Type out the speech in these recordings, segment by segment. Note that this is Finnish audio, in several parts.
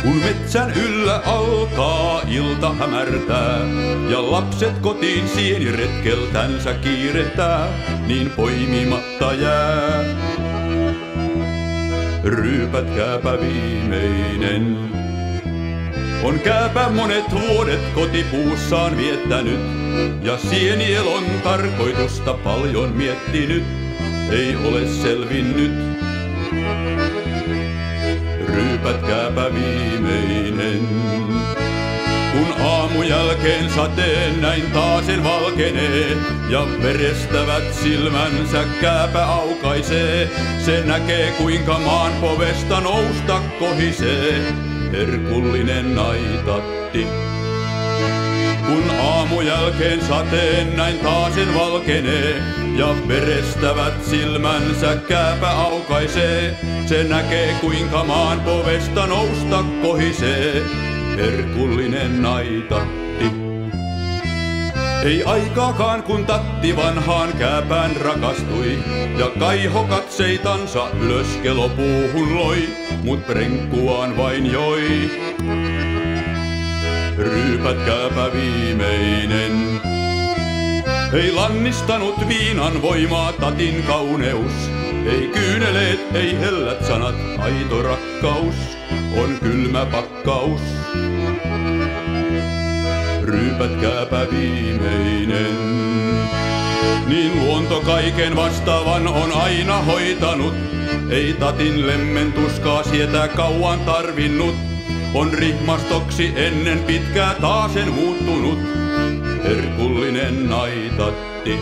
Kun metsän yllä alkaa ilta hämärtää ja lapset kotiin sieniretkeltänsä kiirehtää, niin poimimatta jää. Ryypätkääpä viimeinen. On kääpä monet vuodet kotipuussaan viettänyt ja sienielon tarkoitusta paljon miettinyt, ei ole selvinnyt. Ryypätkääpä viimeinen. Kun aamujälkeen sateen näin taasen valkenee ja verestävät silmänsä kääpä aukaisee, se näkee kuinka maan povesta nousta kohisee herkullinen naitatti. Kun aamujälkeen sateen näin taasen valkenee ja verestävät silmänsä kääpä aukaisee, se näkee kuinka maan povesta nousta kohisee herkullinen naitatti. Ei aikaakaan kun tatti vanhaan kääpään rakastui ja kaiho katseitansa ylös kelopuuhun loi, mut prenkkuaan vain joi. Ryypätkääpä viimeinen. Ei lannistanut viinan voimaa tatin kauneus, ei kyyneleet, ei hellät sanat, aito rakkaus on kylmä pakkaus. Ryypätkääpä viimeinen. Niin luonto kaiken vastaavan on aina hoitanut, ei tatin lemmen tuskaa sietää kauan tarvinnut. On rihmastoksi ennen pitkää taasen muuttunut herkullinen naitatti.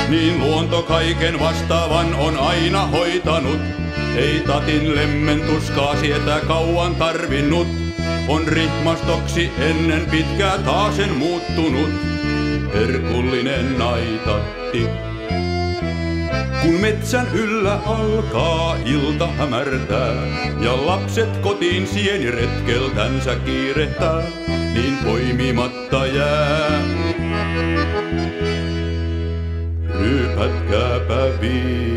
Niin luonto kaiken vastaavan on aina hoitanut, ei tatin lemmen tuskaa sietää kauan tarvinnut. On rihmastoksi ennen pitkää taasen muuttunut herkullinen naitatti. Kun metsän yllä alkaa ilta hämärtää ja lapset kotiin sieniretkeltänsä kiirehtää, niin poimimatta jää. Ryypätkääpä viimeinen.